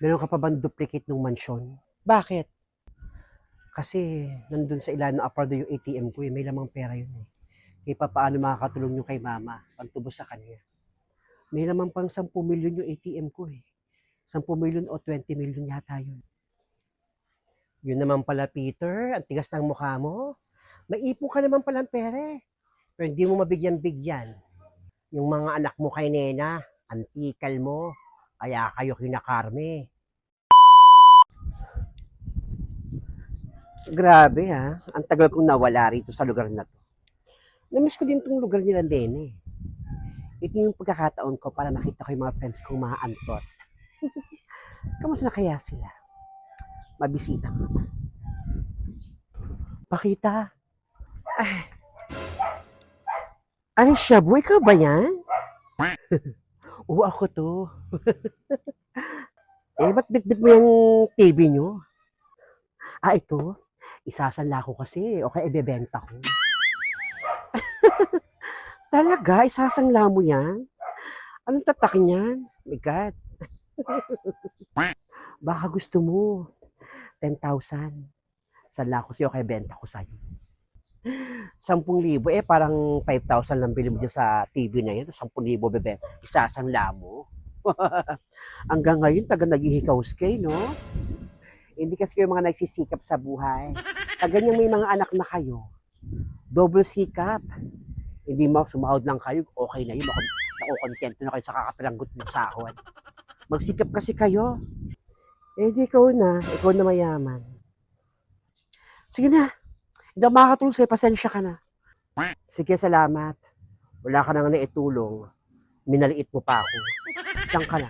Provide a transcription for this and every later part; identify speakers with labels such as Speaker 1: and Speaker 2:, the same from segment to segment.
Speaker 1: Meron ka pa bang duplicate ng mansyon? Bakit? Kasi nandun sa ilalim ng apartado yung ATM ko eh. May lamang pera yun eh. Kaya paano makakatulong yung kay mama? Pantubos sa kanya. May lamang pang 10 milyon yung ATM ko eh. 10 milyon o 20 milyon yata yun. Yun naman pala, Peter. Ang tigas ng mukha mo. May ipon ka naman palang pera eh. Pero hindi mo mabigyan-bigyan. Yung mga anak mo kay Nena, antikal mo. Kaya kayo kinakarme. Grabe ha. Ang tagal kong nawala rito sa lugar na to. Namiss ko din tong lugar nila Nene. Ito yung pagkakataon ko para makita ko yung mga friends kong mga antot. Kamusta na kaya sila? Mabisita nga ba? Pakita. Ay, ano siya? Buhay ka ba yan? Oo, ako to. Ba't bitbit mo yung TV nyo? Ito. Isasanla ko kasi o kaya ibebenta ko. Talaga? Isasangla mo yan? Anong tatak niyan? My God. Baka gusto mo. 10,000. Sanla ko sa'yo kaya benta ko sa'yo. 10,000. Parang 5,000 lang bili mo dyan sa TV na yan. 10,000 bebe. Isasangla mo. Hanggang ngayon, taga naghihikaws no? Hindi kasi kayo mga nagsisikap sa buhay. Pag ganyan may mga anak na kayo, double sikap. Hindi mo sumahod lang kayo, okay na yun. Nakukontento na kayo sa kakapiranggot ng sahod. Magsikap kasi kayo. Di ikaw na mayaman. Sige na, hindi ako makakatulong sa'yo, pasensya ka na. Sige, salamat. Wala ka nang naitulong. Minaliit mo pa ako. Diyan ka na.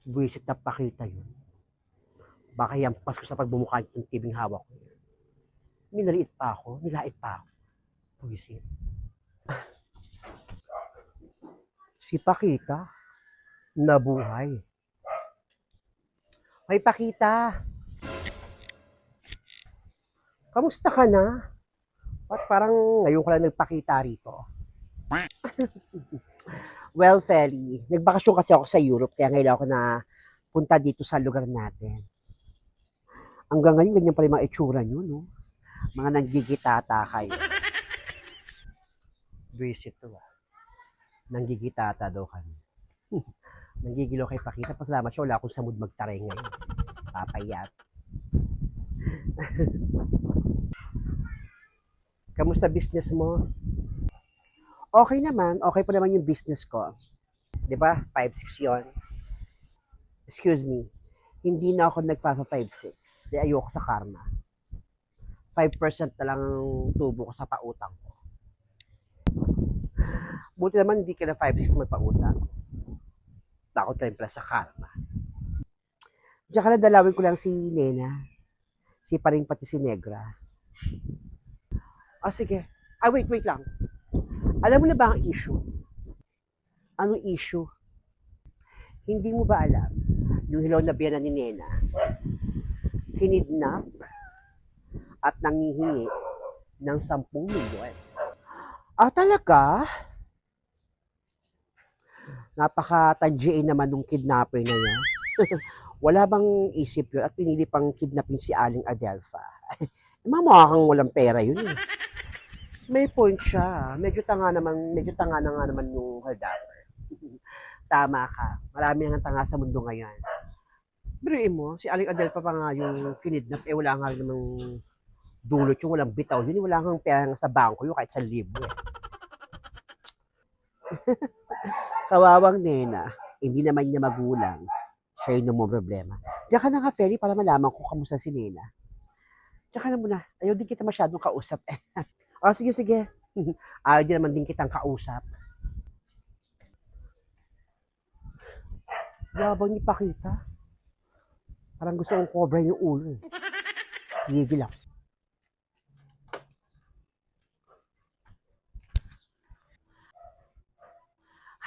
Speaker 1: Buwisit na pakita yun. Baka yampas ko sa pagbumukha yung tibing hawak ko. Minaliit pa ako, nilait pa ako. Buwisit. Si Pakita, nabuhay. May Pakita. Kamusta ka na? At parang ngayon ko lang nagpakita rito. Well, Feli, nagbakasyon kasi ako sa Europe, kaya ngayon ako na punta dito sa lugar natin. Hanggang ngayon, ganyan pa rin mga itsura nyo, no? Mga nanggigitata kayo. Visit to, Nanggigitata daw kami. Nanggigilo kay Pakita. Pasalamat siya, wala akong samud magtaray ngayon. Papayat. Kamusta business mo? Okay naman. Okay pa naman yung business ko. 'Di ba? 5-6 yon. Excuse me. Hindi na ako nagfa 5-6. Di ayoko sa karma. 5% na lang ang tubo ko sa pautang ko. Buti naman hindi ka na 5-6 magpautang. Takot rin pala sa karma. Diyan ka na dalawin ko lang si Nena. Si paring pati si Negra. Sige. Wait lang. Alam mo na ba ang issue? Anong issue? Hindi mo ba alam yung hilaw na biyanan ni Nena kinidnap at nangihingi ng 10 milyon? Talaga? Napaka-tadyain naman nung kidnapper na yan. Wala bang isip yun at pinili pang kidnapin si Aling Adelpha? Mamukha kang walang pera yun eh. May point siya. Medyo tanga na nga naman yung haldapper. Tama ka. Marami nang tanga sa mundo ngayon. Biruin mo, si Aling Adelpha pa nga yung kinidnap, wala nga namang dulot yung walang bitaw. Yun, wala kang pera sa bangko yun kahit 1,000 eh. Kawawang Nena, hindi naman niya magulang. Siya yung mo problema. Diyan ka na nga, Feli, para malaman ko kamusta si Nena. Diyan ka na muna. Ayaw din kita masyadong kausap eh. Sige. Ayaw din naman din kitang kausap. Yabang ni Pakita. Parang gusto kong cobra yung ulo eh. Higil ako.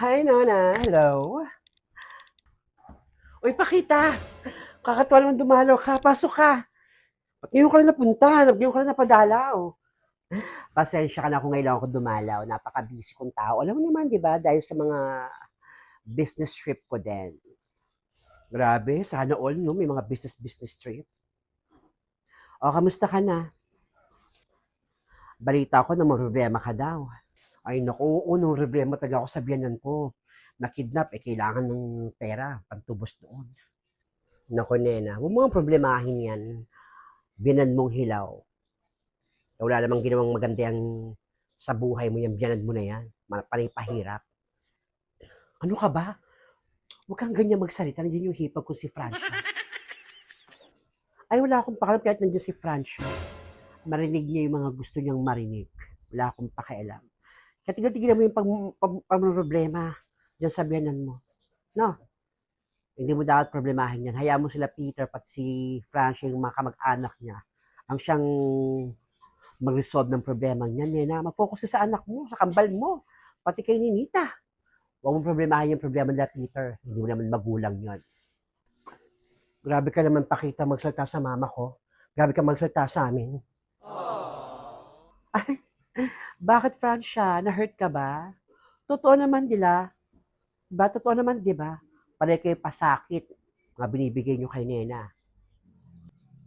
Speaker 1: Hi, Nona. Hello. Uy, Pakita. Kakatuwa naman dumalaw ka. Pasok ka. Ba't ngayon ka lang napunta? Ngayon ka lang napadalaw. Pasensya ka na kung ngayon ako dumalaw. Napaka-busy kong tao. Alam mo naman, di ba? Dahil sa mga business trip ko din. Grabe, sana all, no? May mga business trip. O, kamusta ka na? Balita ko na may problema ka daw. Ay, naku, oo, nung problema talaga ako sa biyanan ko. Na-kidnap, kailangan ng pera, pantubos doon. Naku, nena, huwag mo ang problemahin yan. Biyanan mong hilaw. Wala namang ginawang maganda yan sa buhay mo, yung biyanan mo na yan. Panay pahirap. Ano ka ba? Huwag kang ganyan magsalita. Nandiyan yung hipag ko si Francia. Ay, wala akong pakialam kahit nandiyan si Francia. Marinig niya yung mga gusto niyang marinig. Wala akong pakialam. Kaya tigil-tigilan mo yung problema dyan sa biyanan mo. No? Hindi mo dapat problemahin yan. Hayaan mo sila Peter pati si Francia yung mga kamag-anak niya. Ang siyang mag-resolve ng problema niya. Nena, mag-focus ka sa anak mo, sa kambal mo. Pati kay Ninita. Huwag mong problemahin yung problema nila Peter. Hindi mo naman magulang yon. Grabe ka naman pakita magsalita sa mama ko. Grabe ka magsalita sa amin. Ay, bakit Francia? Na-hurt ka ba? Totoo naman nila. Ba, totoo naman, di ba? Pare kayo pasakit. Mga binibigay nyo kay Nena.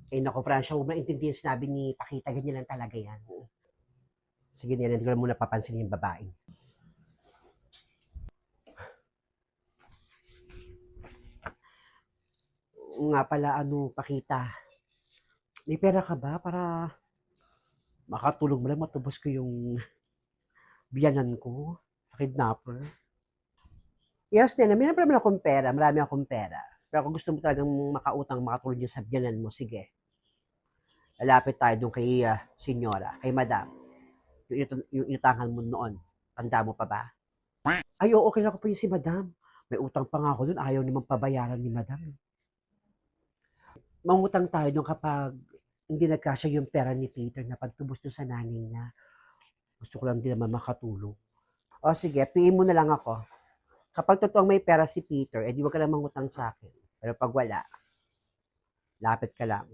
Speaker 1: Eh, naku, Francia, huwag maintindihan sinabi ni Pakita. Ganyan lang talaga yan. Sige, Nena, hindi ko na muna papansin yung babae. Nga pala, Pakita. May pera ka ba para makatulong mo lang matubos ko yung biyanan ko sa kidnapper? Yes, Nena, may naman akong pera. Marami akong pera. Pero kung gusto mo talagang makautang, makatulong dyan sa biyanan mo, sige. Lalapit tayo doon kay senyora, kay madam. Yung inutangan mo noon. Tanda mo pa ba? Ay, oo, okay na ko pa yung si madam. May utang pa nga ako doon. Ayaw naman pabayaran ni madam. Mangutang tayo doon kapag hindi nagkasya yung pera ni Peter na pagtubos doon sa nanay niya. Gusto ko lang din naman makatulong. O sige, piin mo na lang ako. Kapag totoong may pera si Peter, edi wag ka lang mangutang sa akin. Pero pag wala, lapit ka lang.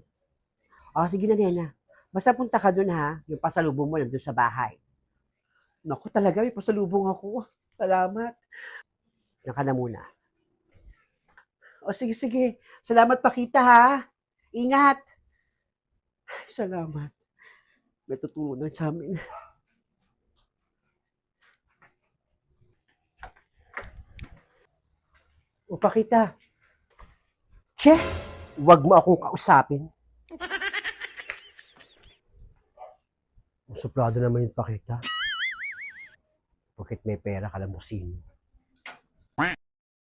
Speaker 1: O sige na, Nena. Basta punta ka doon ha. Yung pasalubong mo nandun sa bahay. Naku, talaga may pasalubong ako. Salamat. Yan ka na muna. O sige, sige. Salamat Pakita ha. Ingat. Salamat. May tutulong sa amin. O Pakita. Che, wag mo akong kausapin. Suplado naman yung Pakita. Bakit may pera ka lang mo sino?